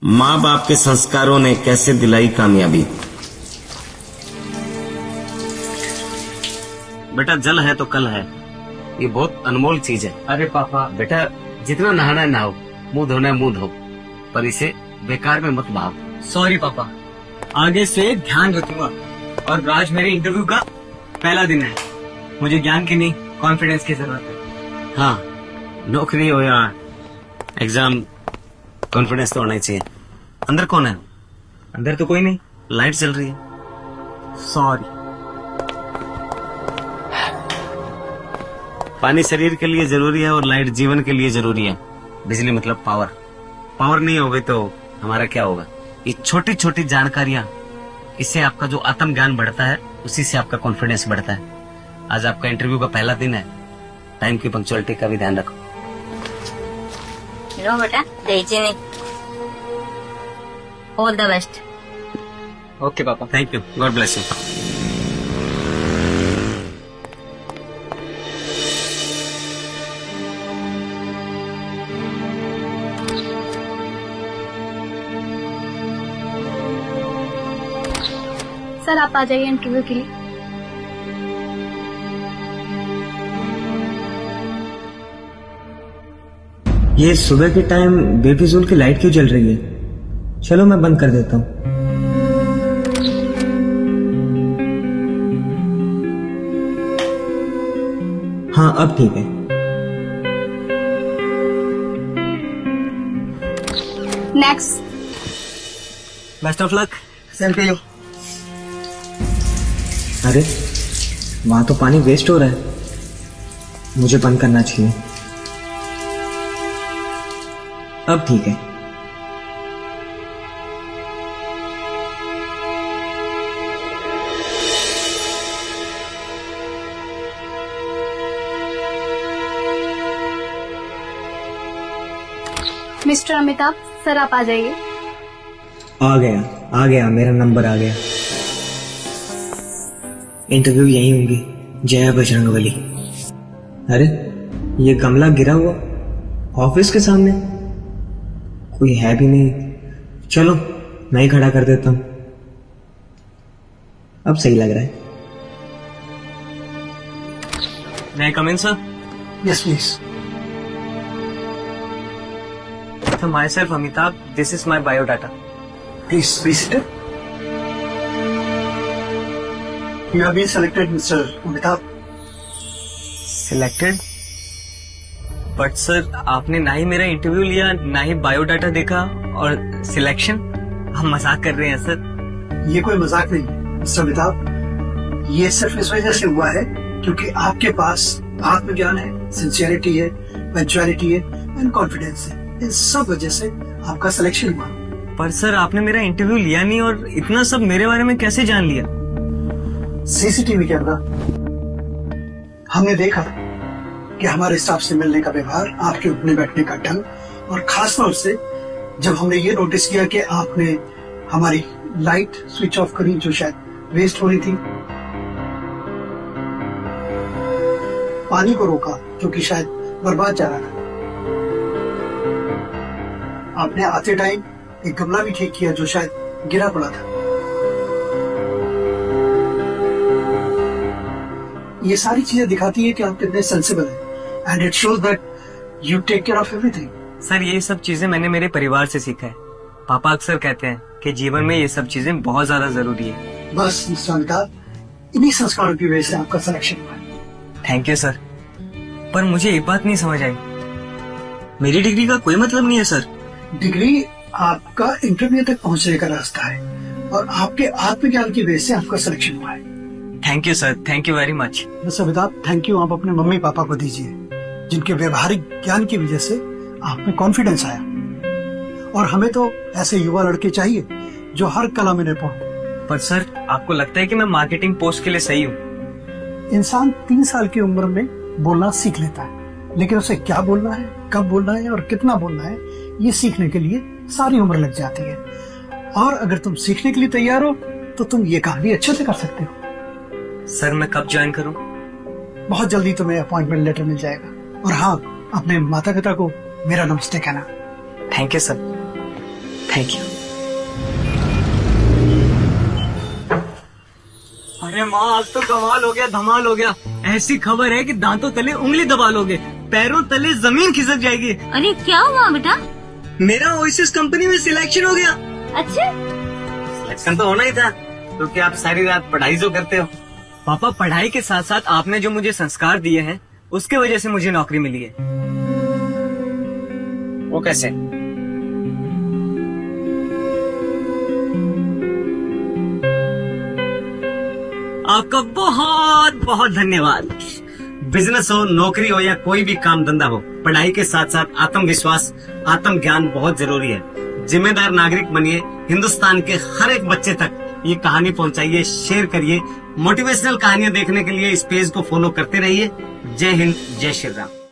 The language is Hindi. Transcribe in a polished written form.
माँ बाप के संस्कारों ने कैसे दिलाई कामयाबी। बेटा जल है तो कल है, ये बहुत अनमोल चीज है। अरे पापा बेटा, जितना नहाना है नहाओ, मुंह धोना है मुंह धो, पर इसे बेकार में मत बहाओ। सॉरी पापा, आगे से ध्यान रखूंगा। और आज मेरे इंटरव्यू का पहला दिन है, मुझे ज्ञान की नहीं कॉन्फिडेंस की जरूरत है। हाँ, नौकरी हो या एग्जाम, कॉन्फिडेंस तो होना ही चाहिए। अंदर कौन है? अंदर तो कोई नहीं। लाइट चल रही है। सॉरी। पानी शरीर के लिए जरूरी है और लाइट जीवन के लिए जरूरी है। बिजली मतलब पावर, पावर नहीं होगी तो हमारा क्या होगा। ये छोटी छोटी जानकारियां, इससे आपका जो आत्म ज्ञान बढ़ता है, उसी से आपका कॉन्फिडेंस बढ़ता है। आज आपका इंटरव्यू का पहला दिन है, टाइम की पंक्चुअलिटी का भी ध्यान रखो। लो बेटा, दीजिए नहीं। All the best. ओके पापा। Thank you, God bless you. Sir आप आ जाइए इंटरव्यू के लिए। ये सुबह के टाइम बेफिजूल की लाइट क्यों जल रही है? चलो मैं बंद कर देता हूँ। हाँ अब ठीक है। Next. Best of luck. Same to you. अरे वहां तो पानी वेस्ट हो रहा है, मुझे बंद करना चाहिए। अब ठीक है। मिस्टर अमिताभ, सर आप आ जाइए। आ गया, मेरा नंबर आ गया। इंटरव्यू यहीं होंगी। जय बजरंगबली। अरे ये गमला गिरा हुआ ऑफिस के सामने, कोई है भी नहीं। चलो मैं ही खड़ा कर देता हूं, अब सही लग रहा है। May I come in sir? Yes please. So myself Amitabh, this is my biodata. Please be seated. You have been selected, Mr. Amitabh. Selected? But sir, आपने ना ही मेरा इंटरव्यू लिया, ना ही बायोडाटा देखा, और सिलेक्शन? हम मजाक कर रहे हैं सर। ये कोई मजाक नहीं है मिस्टर अमिताभ, ये सिर्फ इस वजह से हुआ है क्योंकि आपके पास आत्मज्ञान है, सिंसियरिटी है, पंक्चुअलिटी है एंड कॉन्फिडेंस है। इन सब वजह से आपका सिलेक्शन हुआ। पर सर आपने मेरा इंटरव्यू लिया नहीं और इतना सब मेरे बारे में कैसे जान लिया? CCTV camera. हमने देखा कि हमारे स्टाफ से मिलने का व्यवहार, आपके उठने बैठने का ढंग, और खास तौर से जब हमने ये नोटिस किया कि आपने हमारी लाइट स्विच ऑफ करी जो शायद वेस्ट हो रही थी, पानी को रोका जो कि शायद बर्बाद जा रहा था, आपने आते टाइम एक गमला भी ठीक किया जो शायद गिरा पड़ा था। ये सारी चीजें दिखाती है कि आप कितने सेंसिबल हैं and it shows that you take care of everything. Sir ये सब चीजें मैंने मेरे परिवार से सीखा है। पापा अक्सर कहते हैं कि जीवन में ये सब चीजें बहुत ज्यादा जरूरी है। बस मिस्टर अमिताभ, इन्हीं संस्कारों की वजह से आपका सिलेक्शन हुआ है। Thank you sir. पर मुझे एक बात नहीं समझ आई, मेरी डिग्री का कोई मतलब नहीं है सर। डिग्री आपका इंटरव्यू तक पहुंचने का रास्ता है और आपके आत्मज्ञान की वजह से आपका सिलेक्शन हुआ है। Thank you sir, thank you very much. Mister Amitabh, thank you आप अपने मम्मी पापा को दीजिए जिनके व्यवहारिक ज्ञान की वजह से आप में कॉन्फिडेंस आया। और हमें तो ऐसे युवा लड़के चाहिए जो हर कला में निपुण हो। पर सर आपको लगता है कि मैं मार्केटिंग पोस्ट के लिए सही हूँ? इंसान 3 साल की उम्र में बोलना सीख लेता है, लेकिन उसे क्या बोलना है, कब बोलना है और कितना बोलना है, ये सीखने के लिए सारी उम्र लग जाती है। और अगर तुम सीखने के लिए तैयार हो तो तुम ये काम भी अच्छे से कर सकते हो। सर मैं कब ज्वाइन करूं? बहुत जल्दी तुम्हें अपॉइंटमेंट लेटर मिल जाएगा। और हाँ, अपने माता पिता को मेरा नमस्ते कहना। Thank you sir. Thank you. अरे माँ, आज तो कमाल हो गया, धमाल हो गया। ऐसी खबर है कि दांतों तले उंगली दबा लोगे, पैरों तले जमीन खिसक जाएगी। अरे क्या हुआ बेटा? मेरा ओएसिस कंपनी में सिलेक्शन हो गया। अच्छा, सिलेक्शन तो होना ही था, तो क्या आप सारी रात पढ़ाई जो करते हो? पापा, पढ़ाई के साथ साथ आपने जो मुझे संस्कार दिए हैं उसके वजह से मुझे नौकरी मिली है। वो कैसे? आपका बहुत बहुत धन्यवाद। बिजनेस हो, नौकरी हो या कोई भी काम धंधा हो, पढ़ाई के साथ साथ आत्मविश्वास, आत्म ज्ञान बहुत जरूरी है। जिम्मेदार नागरिक बनिए, हिंदुस्तान के हर एक बच्चे तक ये कहानी पहुंचाइए, शेयर करिए। मोटिवेशनल कहानियां देखने के लिए इस पेज को फॉलो करते रहिए। जय हिंद, जय श्री राम।